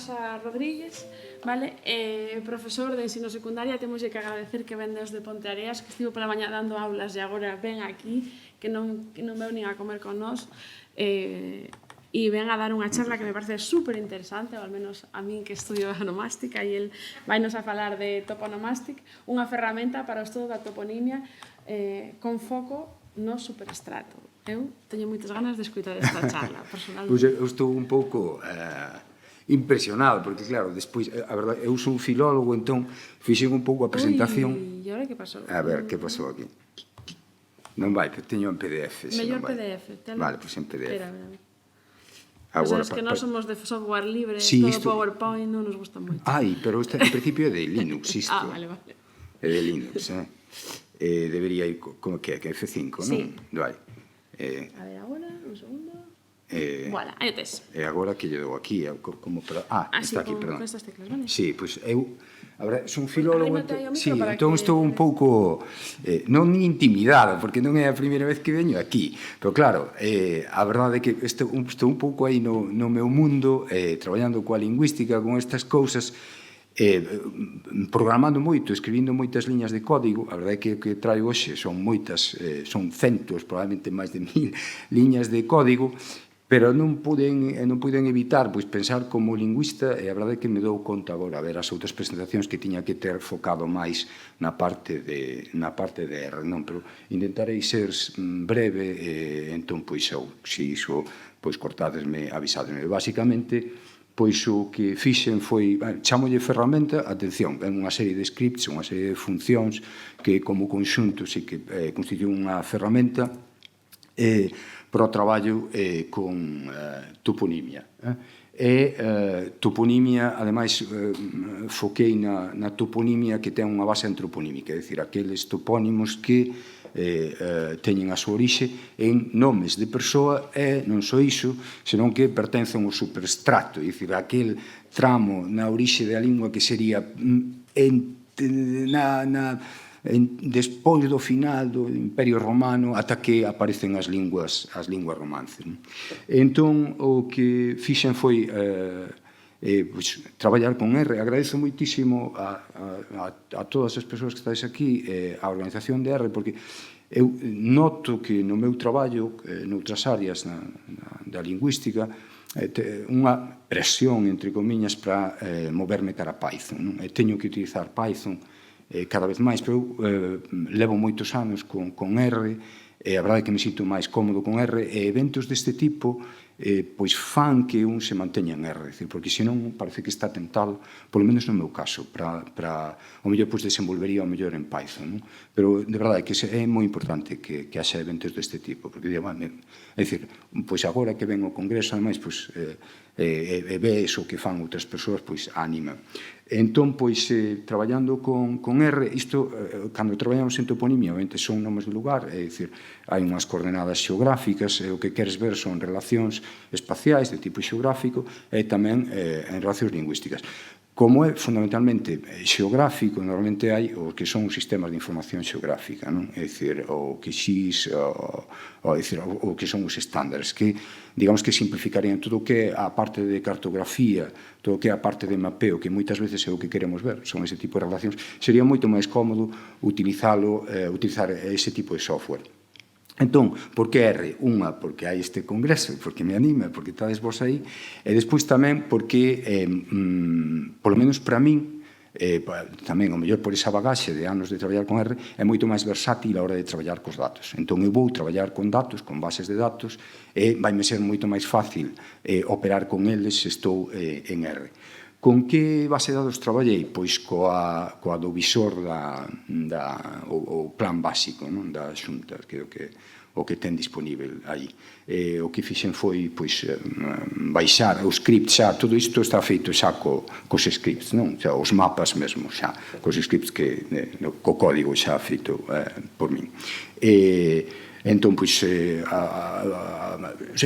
Rosa Rodríguez, vale? Profesor de ensino secundaria, temos que agradecer que ven desde Ponteareas, que estivo pola mañá dando aulas e agora ven aquí, que non veu nin a comer con nós, e ven a dar unha charla que me parece super interesante, ou al menos a min que estudio onomástica, e el vainos a falar de toponomastic, unha ferramenta para o estudo da toponimia con foco no superestrato. Eu teño moitas ganas de escutar esta charla, personalmente. Pois eu estou un pouco impresionado, porque claro, despois, a verdade, eu sou un filólogo, entón fixen un pouco a presentación. Ui, e agora que pasou? A ver, que pasou aquí? Non vai, pero teño en PDF. Mellor PDF. Vale, pois en PDF. Espera, sabes que nós somos de software libre, todo PowerPoint non nos gusta moito. Ai, pero en principio é de Linux, isto. Vale. É de Linux, debería ir como que é, que é F5, non? Sí. Vale. A ver, agora, un segundo. Voilà, aí o tes. E agora que lle dou aquí, como para... está aquí, perdón. Con estas teclas, vale? Sí, pois eu... A ver, son filólogo, entón estou un pouco, non intimidado, porque non é a primeira vez que veño aquí, pero claro, a verdade é que estou un pouco aí no meu mundo, traballando coa lingüística, con estas cousas, programando moito, escribindo moitas liñas de código. A verdade é que o que traigo hoxe son moitas, son centos, probablemente máis de 1000 liñas de código, pero non puiden evitar pensar como lingüista, e a verdade é que me dou conta agora a ver as outras presentacións que tiña que ter focado máis na parte de R, non, pero intentarei ser breve, entón, se iso, cortadesme, avisadesme. Basicamente, o que fixen foi, chamolle ferramenta, atención, é unha serie de scripts, unha serie de funcións que como conxunto sí que constituen unha ferramenta para o traballo con toponimia. Toponimia, ademais, foquei na toponimia que ten unha base antroponímica, é dicir, aqueles topónimos que teñen a súa orixe en nomes de persoa e non só iso, senón que pertencen ao superestrato, é dicir, aquel tramo na orixe da lingua que sería despois do final do Imperio Romano ata que aparecen as linguas romances. Entón, o que fixen foi traballar con R. Agradezo moitísimo a todas as persoas que estáis aquí, a organización de R, porque eu noto que no meu traballo, noutras áreas da lingüística, unha presión, entre comiñas, para moverme cara a Python. Teño que utilizar Python cada vez máis, pero levo moitos anos con R, e a verdade é que me sinto máis cómodo con R, e eventos deste tipo fan que un se manteña en R, porque senón parece que está tentado, polo menos no meu caso, para o mellor desenvolvería o mellor en Python, pero de verdade que é moi importante que haxa eventos deste tipo, porque é dicir, agora que ven ao Congreso, ademais, e ves o que fan outras persoas, anima. Entón, traballando con R, isto, cando traballamos en toponimia, obviamente son nomes de lugar, é dicir, hai unhas coordenadas xeográficas, e o que queres ver son relacións espaciais de tipo xeográfico e tamén en relacións lingüísticas. Como é fundamentalmente xeográfico, normalmente hai o que son os sistemas de información xeográfica, non? É dicir, o que XIS, o que son os estándares, que, digamos que simplificarían todo o que é a parte de cartografía, todo o que é a parte de mapeo, que moitas veces é o que queremos ver, son ese tipo de relacións. Sería moito máis cómodo utilizar ese tipo de software. Entón, por que R? Unha, porque hai este congreso, porque me anima, porque estades vos aí, e despois tamén porque, polo menos para min, tamén, o mellor por esa bagaxe de anos de traballar con R, é moito máis versátil a hora de traballar cos datos. Entón, eu vou traballar con datos, con bases de datos, e vaime ser moito máis fácil operar con eles se estou en R. Con que base de dados traballei? Pois coa do visor o plan básico da Xunta, que é o que ten disponível aí. O que fixen foi baixar o script xa, todo isto está feito xa cos scripts, os mapas mesmo xa, cos scripts co código xa feito por min. Entón, pois, é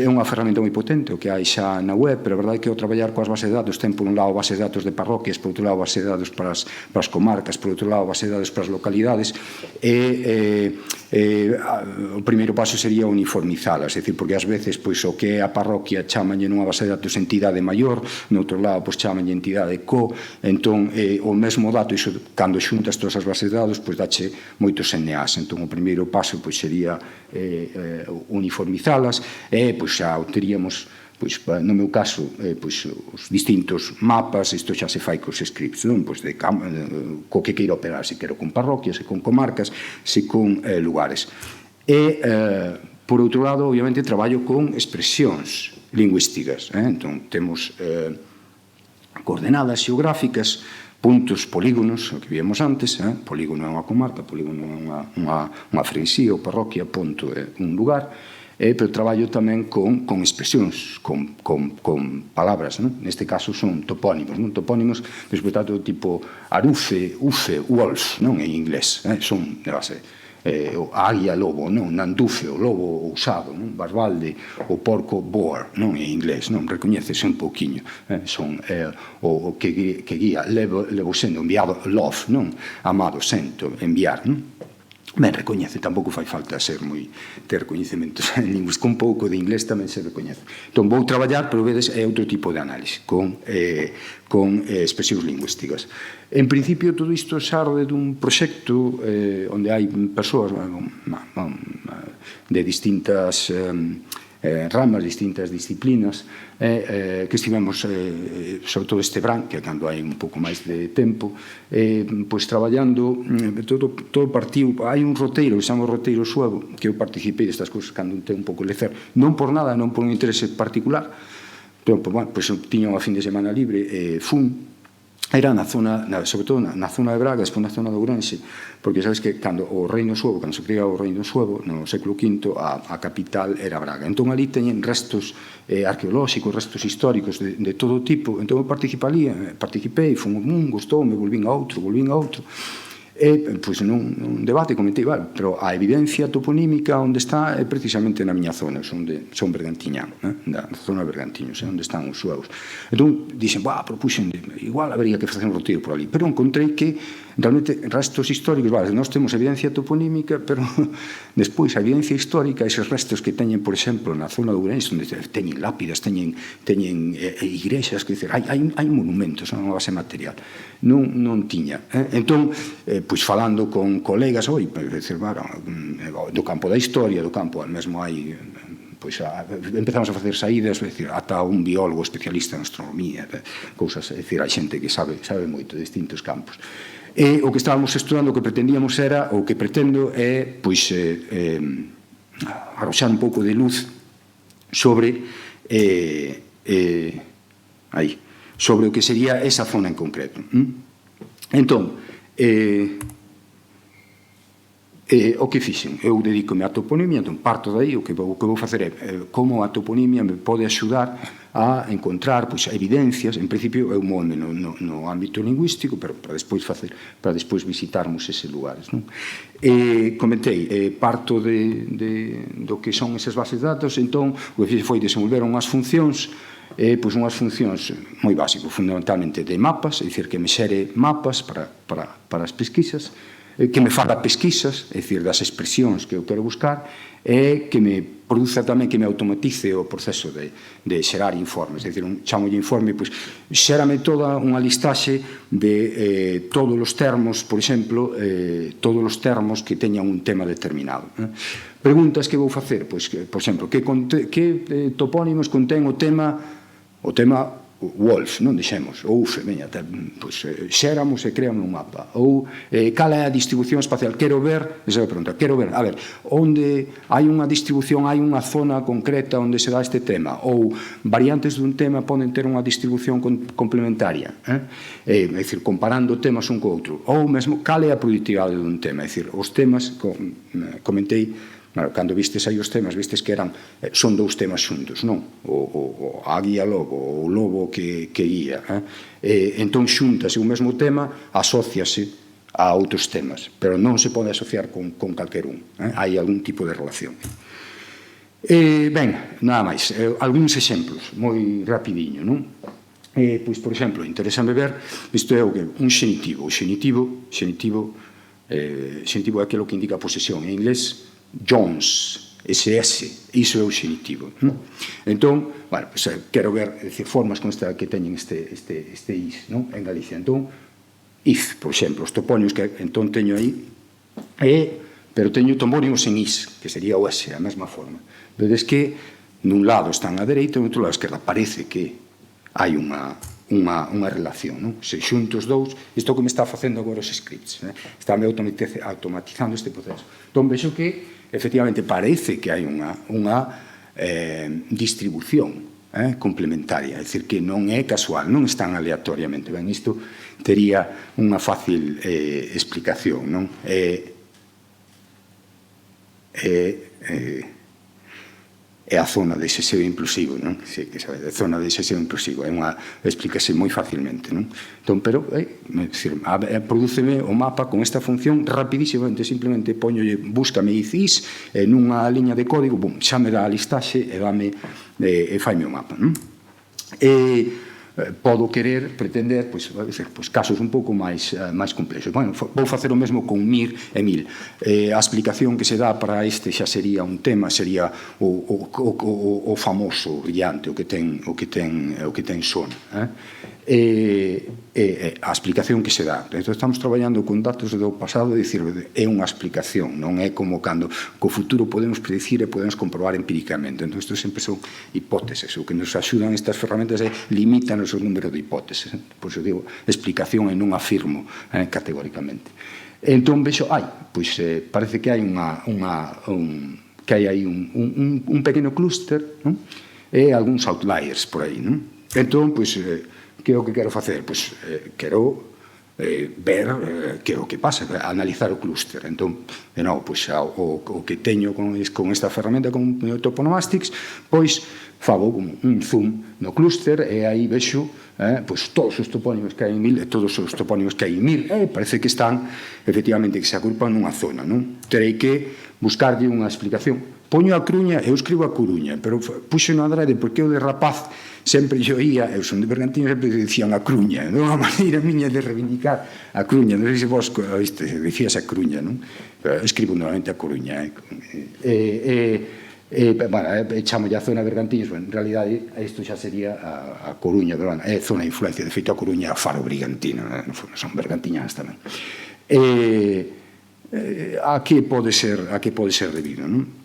unha ferramenta moi potente o que hai xa na web, pero a verdade é que ao traballar coas bases de datos ten por un lado base de datos de parroquias, por outro lado base de datos para as comarcas, por outro lado base de datos para as localidades, e o primeiro paso sería uniformizalas, é dicir, porque ás veces pois o que é a parroquia chamanlle nunha base de datos entidade maior, no outro lado pois chamanlle entidade co, entón o mesmo dato, iso cando xuntas todas as bases de datos, pois dache moitos NAs, entón o primeiro paso pois sería uniformizalas e pois xa teríamos, pois, no meu caso, pois, os distintos mapas, isto xa se fai cos scripts, non? Pois co que queira operar, se quero con parroquias, se con comarcas, se con lugares. E, por outro lado, obviamente, traballo con expresións lingüísticas. Entón, temos coordenadas xeográficas, puntos, polígonos, o que víamos antes, polígono é unha comarca, polígono é unha freguesía ou parroquia, punto é un lugar, pero traballo tamén con expresións, con palabras, neste caso son topónimos, topónimos despois do tipo arufe, ufe, wolf, en inglés, son de base águia, lobo, nandufe, o lobo ousado, basbalde, o porco, boar, en inglés, recoñecese un pouquiño, son o que guía, levo sendo enviado, love, amado, sento, enviar, ben, recoñece, tampouco fai falta ter coñecementos en linguas, con pouco de inglés tamén se recoñece. Entón, vou traballar, pero vedes, é outro tipo de análise, con expresións lingüísticas. En principio, todo isto xarde dun proxecto onde hai persoas de distintas ramas, distintas disciplinas, que estivemos, sobre todo este verán, que é cando hai un pouco máis de tempo, pois traballando, todo partiu, hai un roteiro, que se chama o roteiro suevo, que eu participei destas cousas cando ten un pouco de lecer, non por nada, non por un interese particular, pero, pois, tiña unha fin de semana libre, fun, era na zona, sobre todo na zona de Braga, despois na zona de Ourense, porque sabes que cando o Reino Suevo, cando se crea o Reino Suevo, no século V, a capital era Braga. Entón, ali teñen restos arqueolóxicos, restos históricos de todo tipo. Entón, eu participei, fun un, gustoume, volvín a outro, e, pois, nun debate comentei, pero a evidencia toponímica onde está é precisamente na miña zona, son Bergantiñán, na zona de Bergantiños, onde están os suevos. Entón, dixen, propuxen, igual habería que facer un roteiro por ali, pero encontrei que realmente restos históricos, nós temos evidencia toponímica, pero despois a evidencia histórica, eses restos que teñen, por exemplo, na zona de Ourense, onde teñen lápidas, teñen igrexas, que dicer, hai monumentos, non base material, non tiña. Entón, pois falando con colegas, do campo da historia, do campo, mesmo hai, pois empezamos a facer saídas, ata un biólogo especialista en astronomía, cousas, hai xente que sabe moito de distintos campos. E o que estábamos estudando, o que pretendíamos era, ou que pretendo é, pois, arroxar un pouco de luz sobre sobre o que sería esa zona en concreto. Entón, o que fixen? Eu dedícome á toponimia, entón parto dai, o que vou facer é como a toponimia me pode axudar a encontrar evidencias, en principio eu móvome no ámbito lingüístico, pero para despois visitarmos eses lugares. Comentei, parto do que son esas bases de datos, entón o que fixe foi desenvolver unhas funcións, unhas funcións moi básicas, fundamentalmente de mapas, é dicir, que me xere mapas para as pesquisas, que me faga pesquisas, é dicir, das expresións que eu quero buscar, e que me produza tamén, que me automatice o proceso de xerar informes, é dicir, chamolle informe, pois, xérame toda unha listaxe de todos os termos, por exemplo, todos os termos que teñan un tema determinado. Preguntas que vou facer, pois, por exemplo, que topónimos contén o tema wolf, non dixemos, ou ufe, xéramos e creamos un mapa, ou cal é a distribución espacial, quero ver, esa é a pregunta, a ver, onde hai unha distribución, hai unha zona concreta onde se dá este tema, ou variantes dun tema poden ter unha distribución complementaria, é dicir, comparando temas un co outro, ou mesmo, cal é a productividade dun tema, é dicir, os temas, comentei, cando vistes aí os temas, vistes que son dous temas xuntos, non? O águia lobo, o lobo que guía. Entón, xúntase o mesmo tema, asóciase a outros temas, pero non se pode asociar con calquer un. Hai algún tipo de relación. Ben, nada máis, algúns exemplos, moi rapidiño, non? Pois, por exemplo, interésame ver, isto é un xenitivo. O xenitivo é aquilo que indica a posesión. En inglés, Jones, SS, iso é o xenitivo. Entón, bueno, quero ver formas como esta que teñen este is en Galicia. Entón, if, por exemplo, os topónimos que entón teño aí, pero teño topónimos en is, que sería o S, a mesma forma. Vedes que nun lado están á dereita e no outro lado á esquerda. Parece que hai unha relación, non? Se xunto os dous, isto que me está facendo agora os scripts, está automatizando este proceso. Entón, vexo que, efectivamente, parece que hai unha distribución complementaria, é dicir, que non é casual, non están aleatoriamente. Ben, isto tería unha fácil explicación, non? É a zona de seseo inclusivo, non? Que sabe, a zona de seseo inclusivo explícase moi facilmente, non? Entón, pero, prodúceme o mapa con esta función rapidísimamente, simplemente poñolle, búscame is, nunha liña de código, xa me dá a listaxe e faime o mapa, non? Podo pretender casos un pouco máis complexos. Bueno, vou facer o mesmo con mir e mil. A explicación que se dá para este xa sería un tema, sería o famoso brillante, o que ten son. A explicación que se dá. Entón, estamos traballando con datos do pasado, é unha explicación, non é como cando co futuro podemos predicir e podemos comprobar empíricamente. Entón, isto sempre son hipóteses. O que nos axudan estas ferramentas é limítanos o número de hipóteses. Pois eu digo explicación e non afirmo categóricamente. Entón, vexo, parece que hai que hai aí un pequeno clúster, e algúns outliers por aí, non? Entón, que é o que quero facer? Quero ver que é o que pasa, analizar o clúster. Entón, o que teño con esta ferramenta, con Toponomastics, fago un zoom no clúster e aí vexo todos os topónimos que hai en mil e todos os topónimos que hai en mil, parece que están, efectivamente, que se agrupan nunha zona, non? Terei que buscarlle unha explicación. Poño a Coruña, eu escribo a Coruña, pero puxo no adrede porque eu de rapaz sempre yo ia, eu son de Bergantiños, sempre dicían a Coruña, non? A maneira miña de reivindicar a Coruña, non sei se vos dicías a Coruña, non? Escribo normalmente a Coruña, chamolle a zona Bergantiños, en realidade isto xa sería a Coruña, pero é zona de influencia, de feito a Coruña é faro brigantino, son bergantiñanas tamén. A que pode ser debido, non?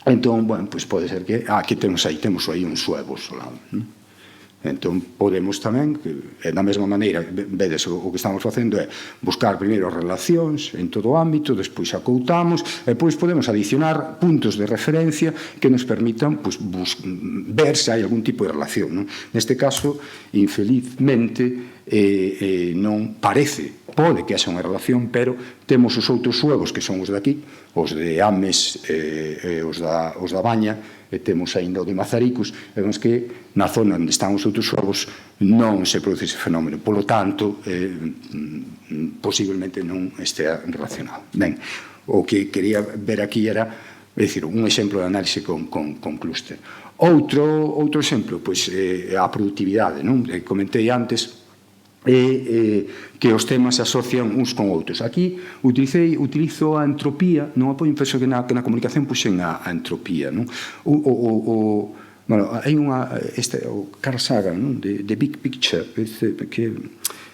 Entón, pode ser que aquí temos aí uns suevos ao lado, non? Entón, podemos tamén, da mesma maneira, vedes, o que estamos facendo é buscar primeiro relacións en todo o ámbito, despois acoutamos, e depois podemos adicionar puntos de referencia que nos permitan ver se hai algún tipo de relación. Neste caso, infelizmente, non parece, pode que haxa unha relación, pero temos os outros suevos que son os de aquí, os de Ames, os da Baña, e temos ainda o de Mazaricos, e vemos que na zona onde están os outros suevos non se produce ese fenómeno, polo tanto, posiblemente non estea relacionado. Ben, o que quería ver aquí era, un exemplo de análise con clúster. Outro exemplo, a produtividade, non? Comentei antes que os temas se asocian uns con outros. Aquí utilizo a entropía, non penso que na comunicación puxen a entropía, non? Hai o Carl Sagan, de Big Picture, que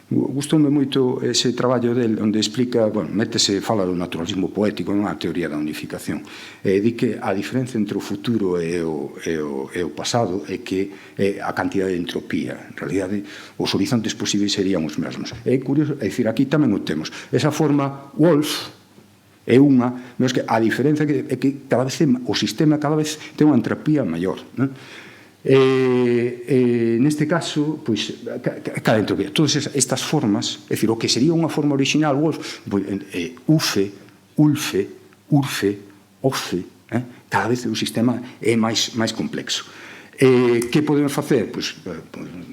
gustoume moito ese traballo del onde explica, fala do naturalismo poético, non a teoría da unificación. Di que a diferencia entre o futuro e o pasado é que a cantidade de entropía. En realidade, os horizontes posibles serían os mesmos. É curioso, é dicir, aquí tamén o temos. Esa forma Wolf é unha, mas que a diferencia é que cada vez o sistema cada vez ten unha entropía maior, non? Neste caso, cada entropía, todas estas formas, é dicir, o que sería unha forma original, UFE, ULFE, URFE, OFE, cada vez o sistema é máis complexo. Que podemos facer?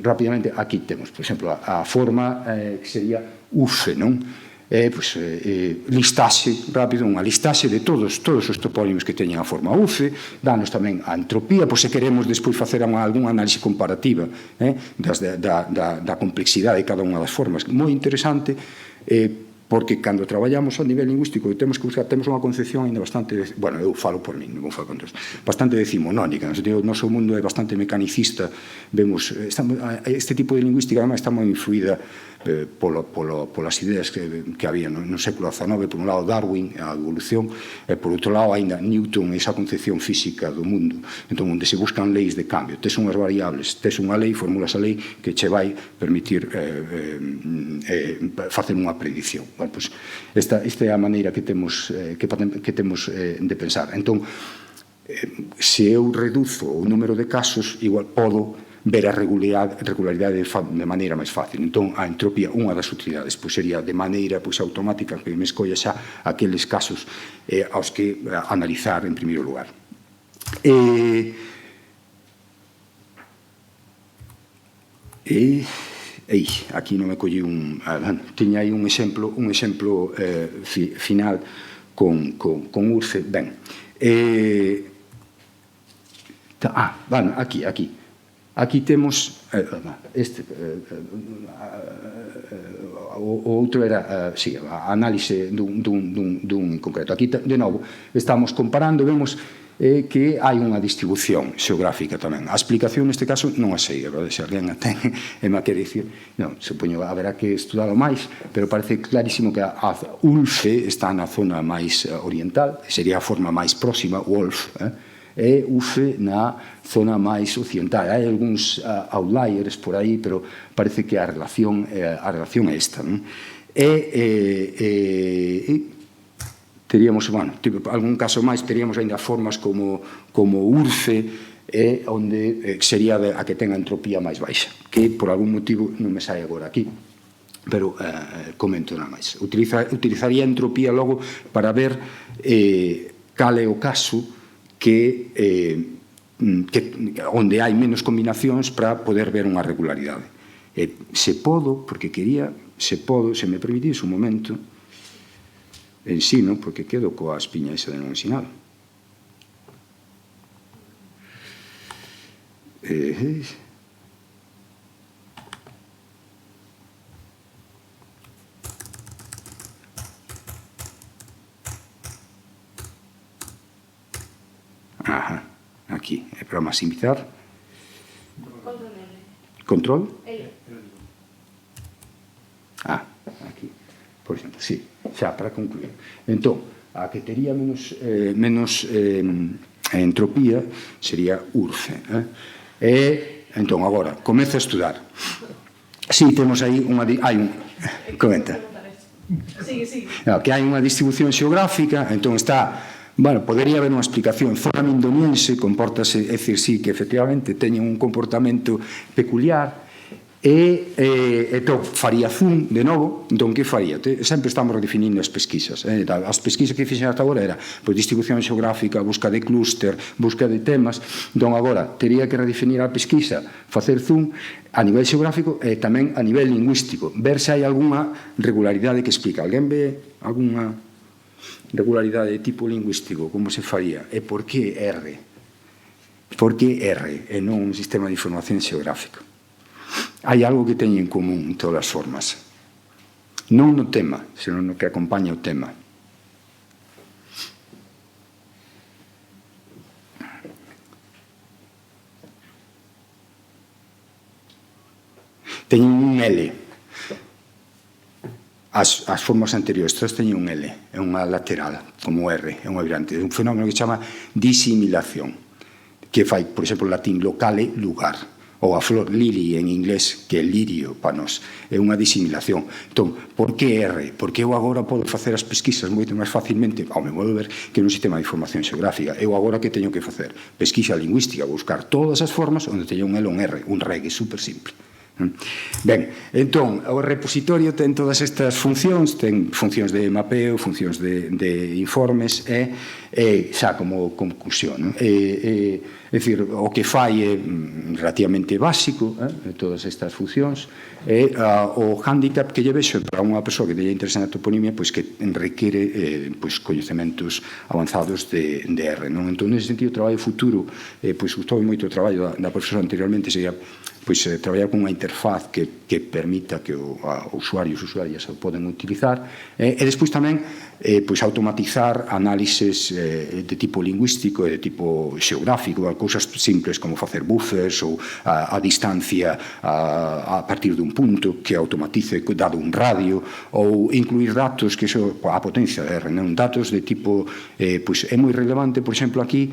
Rapidamente, aquí temos, por exemplo, a forma que sería UFE, non? listaxe rápido, unha listaxe de todos os topónimos que teñen a forma UFE, danos tamén a entropía, pois se queremos despois facer algunha análise comparativa da complexidade de cada unha das formas, moi interesante, porque cando traballamos a nivel lingüístico temos que buscar, temos unha concepción ainda bastante, bueno, eu falo por min, non vou falar con todos, bastante decimonónica, no sentido, o noso mundo é bastante mecanicista, vemos, este tipo de lingüística además está moi influída polas ideas que había no século XIX, por un lado Darwin, a evolución, e por outro lado ainda Newton, esa concepción física do mundo, entón onde se buscan leis de cambio, tes unhas variables, tes unha lei, formulas a lei que che vai permitir facer unha predición. Bueno, pues, esta é a maneira que temos de pensar. Entón, se eu reduzo o número de casos, igual podo ver a regularidade de maneira máis fácil. Entón, a entropía, unha das utilidades, sería de maneira automática que me escolla xa aqueles casos aos que analizar en primeiro lugar. Aquí non me collí tiña aí un exemplo final con URCE. Ben, aquí temos o outro era a análise dun concreto. Aquí, de novo, estamos comparando, vemos que hai unha distribución xeográfica tamén. A explicación neste caso non a sei, se alguén a ten e me quere dicir, non, supoño haberá que estudalo máis, pero parece clarísimo que a ULFE está na zona máis oriental, sería a forma máis próxima, WOLF, e UFE na zona máis occidental. Hai algúns outliers por aí, pero parece que a relación é esta. Teríamos, bueno, algún caso máis, teríamos ainda formas como URCE, onde sería a que ten a entropía máis baixa, que por algún motivo non me sai agora aquí, pero comento nada máis. Utilizaría a entropía logo para ver cal é o caso onde hai menos combinacións para poder ver unha regularidade. Se podo, porque quería, se me permitís un momento, ensino, porque quedo coa espiña esa de non ensinar. Aquí, é para maximizar. Control? Aquí, por exemplo, sí, xa, para concluir. Entón, a que tería menos entropía sería URCE. Entón, agora, comeza a estudar. Si, temos aí unha... Comenta. Que hai unha distribución xeográfica, entón está... Bueno, podería haber unha explicación. Zona mindoniense compórtase, é dicir, sí, que efectivamente teñen un comportamento peculiar e entón faría zoom de novo. Entón, que faría? Sempre estamos redefinindo as pesquisas. As pesquisas que fixen ata agora era distribución xeográfica, busca de clúster, busca de temas. Entón, agora, tería que redefinir a pesquisa, facer zoom a nivel xeográfico e tamén a nivel lingüístico, ver se hai algunha regularidade que explica. Alguén ve algunha regularidade de tipo lingüístico, como se faría? E por que R? Por que R e non un sistema de información xeográfico? Hai algo que teñen en común en todas as formas. Non no tema, senón no que acompaña o tema. Teñen un L. As formas anteriores, todas teñen un L, é unha lateral, como R, é unha virante. É un fenómeno que se chama disimilación, que fai, por exemplo, en latín, locale, lugar, ou a flor lili en inglés, que é lirio para nós, é unha disimilación. Entón, por que R? Porque eu agora podo facer as pesquisas moito máis facilmente, ao meu modo de ver, que nun sistema de información xeográfica. Eu agora que teño que facer? Pesquisa lingüística, buscar todas as formas onde teño un L ou un R, un reg, é super simple. Ben, entón, o repositorio ten todas estas funcións, ten funcións de mapeo, funcións de informes, e xa como conclusión. É dicir, o que fai é relativamente básico, todas estas funcións, e o hándicap que lle vexo para unha persoa que teña interés na toponimia, pois que require coñecementos avanzados de R. Entón, nese sentido, o traballo futuro, pois gustou moito o traballo da profesora anteriormente, sería traballar con unha interfaz que permita que os usuarios e usuarias o poden utilizar, e despois tamén automatizar análises de tipo lingüístico e de tipo xeográfico, cousas simples como facer buffers ou a distancia a partir dun punto que automatice dado un radio, ou incluir datos que a potencia de R, datos de tipo, é moi relevante, por exemplo, aquí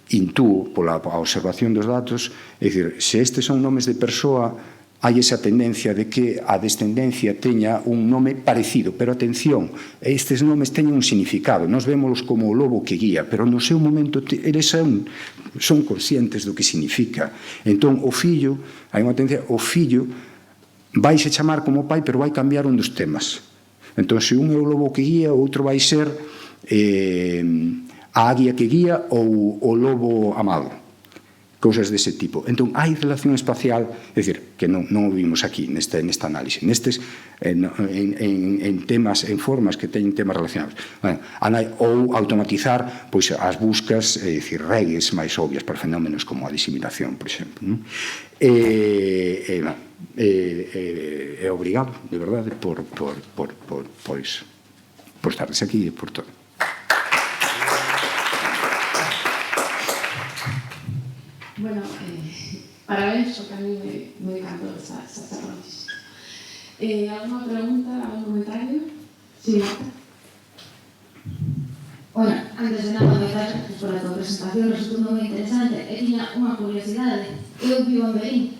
intúo pola observación dos datos, é dicir, se estes son nomes de persoa, hai esa tendencia de que a descendencia teña un nome parecido, pero atención, estes nomes teñen un significado, nós vémolos como o lobo que guía, pero no seu momento eles son conscientes do que significa. Entón, o fillo, hai unha tendencia, o fillo vaise chamar como pai, pero vai cambiar un dos temas. Entón, se un é o lobo que guía, o outro vai ser a águia que guía ou o lobo amado, cousas dese tipo. Entón, hai relación espacial, é dicir, que non o vimos aquí nesta análise, en temas, en formas que teñen temas relacionados. Ou automatizar as buscas, é dicir, regues máis obvias para fenómenos como a disimilación, por exemplo. Obrigado, de verdade, por estardes aquí e por todo. Bueno, parabéns, porque a mí me encantó esta charla. ¿Alguna pregunta, algún comentario? Sí, Marta. Bueno, antes de nada, gracias por a tua presentación, resultou moi interesante. E tiña unha curiosidade. Eu vivo en Berín,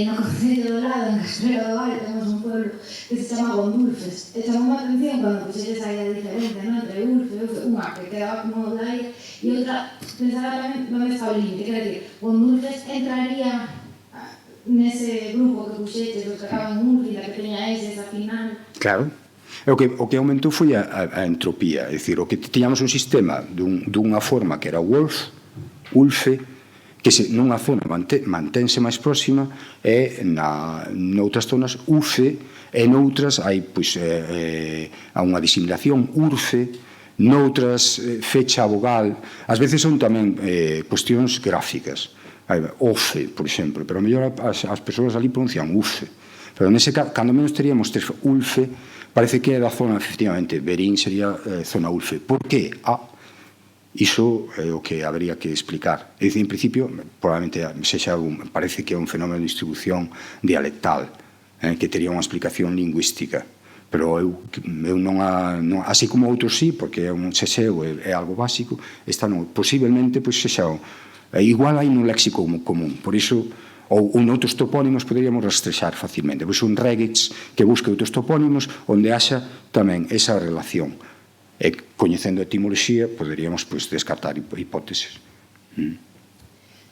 no Concello do Lado, en Castrelo do Val, temos un pueblo que se chama Gondulfes. E chamou a atención cando puxedes aí a diferencia entre Ulfe e Ulfe, unha que quedaba como da aí, e outra, pensaba tamén onde está o límite. Quer dizer, Gondulfes entraría nese grupo que puxetes, dos que acaban en Ulfe, da que teña ese, esa final. Claro. O que aumentou foi a entropía, é dicir, o que tiñamos un sistema dunha forma que era Wolf, Ulfe, que nunha zona mantense máis próxima, e noutras zonas Ufe, e noutras hai unha disimilación Urfe, noutras fecha vogal, ás veces son tamén cuestións gráficas, Ofe, por exemplo, pero a mellor as persoas ali pronuncian Ufe, pero nese caso, cando menos teríamos Ulfe, parece que é da zona, efectivamente, Berín sería zona Ulfe. Por que? Iso é o que habría que explicar. É dicir, en principio, probablemente parece que é un fenómeno de distribución dialectal, que tería unha explicación lingüística, pero eu non así como outros sí, porque é un seseo, é algo básico, esta non, posiblemente, sexa igual hai nun léxico común, por iso ou noutros topónimos poderíamos rastrexar facilmente, pois un regex que busque outros topónimos onde haxa tamén esa relación. E coñecendo a etimoloxía, poderíamos descartar hipóteses.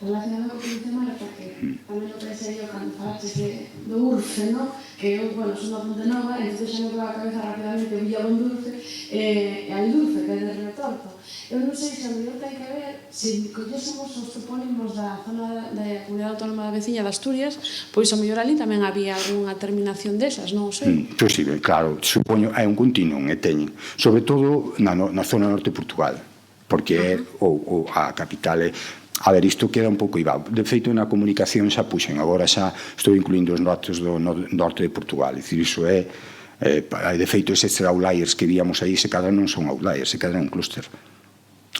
Relacionado con o tema, porque tamén o pensei eu cando falaches do Urfe, que eu, son da Ponte Nova, entón xa me pegou a cabeza rapidamente o Villa Dulce e a Dulce, que é de Río Torto. Eu non sei se a mellor ten que ver, se collésemos os topónimos da zona da Comunidade Autónoma da Veciña de Asturias, pois a mellor ali tamén había algunha terminación desas, non o sei. Posible, claro, supoño, hai un continuum e teñen, sobre todo na zona norte de Portugal, porque é a capital é. A ver, isto queda un pouco ibado. De feito, na comunicación xa puxen, agora xa estou incluindo os datos do norte de Portugal. É dicir, iso é, de feito, eses outliers que víamos aí, se cadra non son outliers, se cadra un clúster.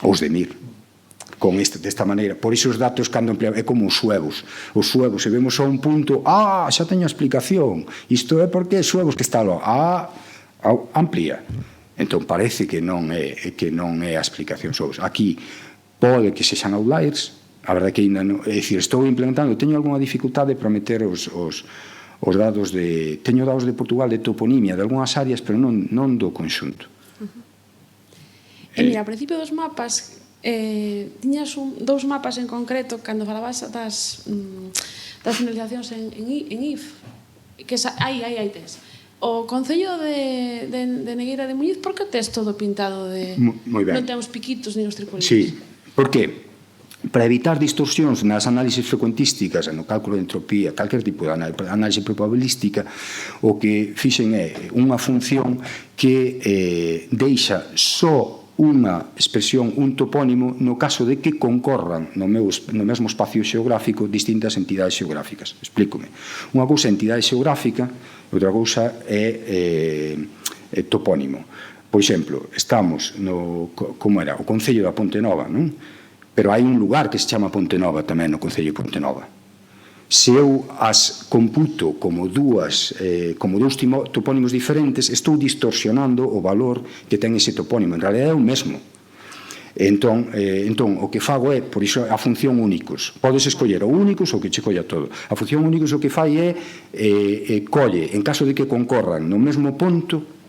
Os de Mir. Con desta maneira. Por iso os datos, cando empleamos, é como os suevos. Os suevos, se vemos a un punto, xa teño a explicación. Isto é porque os suevos que está lá. Amplía. Entón, parece que non é a explicación suevos. Aquí, pode que sexan outliers, a verdade que ainda non, é dicir, estou implementando, teño algunha dificultade para meter os dados teño dados de Portugal de toponimia de algunhas áreas, pero non do conxunto. E mira, ao principio dos mapas, tiñas dous mapas en concreto cando falabas das finalizacións en IF, que aí tes. O Concello de Negueira de Muñiz, por que tes todo pintado de... Moi ben. Non ten os piquitos ni os triculitos? Sí, por que? Para evitar distorsións nas análises frecuentísticas, no cálculo de entropía, calquer tipo de análise probabilística, o que fixen é unha función que deixa só unha expresión, un topónimo, no caso de que concorran no mesmo espacio xeográfico distintas entidades xeográficas. Explícome. Unha cousa é entidade xeográfica, outra cousa é topónimo. Por exemplo, estamos no, como era, o Concello da Ponte Nova, non? Pero hai un lugar que se chama Ponte Nova tamén no Concello de Ponte Nova. Se eu as computo como dous topónimos diferentes, estou distorsionando o valor que ten ese topónimo. En realidad é o mesmo. Entón, o que fago é, por iso, a función únicos. Podes escoller o únicos ou que che colla todo. A función únicos o que fai é colle, en caso de que concorran no mesmo ponto,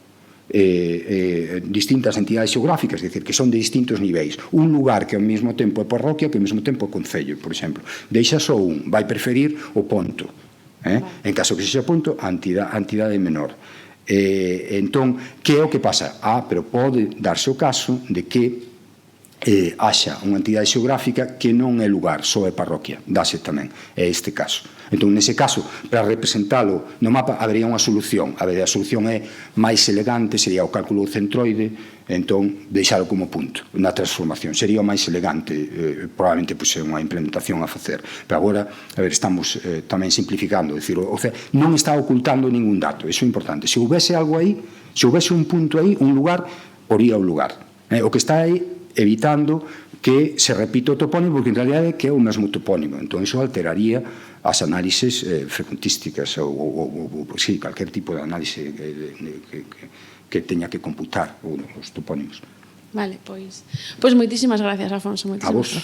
distintas entidades xeográficas, é dicir, que son de distintos niveis. Un lugar que ao mesmo tempo é parroquia, que ao mesmo tempo é concello, por exemplo. Deixa só un, vai preferir o ponto. En caso que sexa ponto, a entidade menor. Entón, que é o que pasa? Pero pode darse o caso de que haxa unha entidade xeográfica que non é lugar, só é parroquia. Dase tamén, é este caso. Entón, nese caso, para representalo no mapa, habería unha solución. A solución é máis elegante, sería o cálculo centroide, entón, deixalo como punto na transformación. Sería o máis elegante, probablemente é unha implementación a facer. Pero agora, estamos tamén simplificando, decir, non está ocultando ningún dato, iso é importante. Se houvese algo aí, se houvese un punto aí, un lugar, poría o lugar. O que está aí, evitando que se repita o topónimo, porque en realidad é que é o mesmo topónimo. Entón, iso alteraría as análises frecuentísticas ou calquer tipo de análise que teña que computar os topónimos. Vale, pois moitísimas gracias, Afonso. A vos.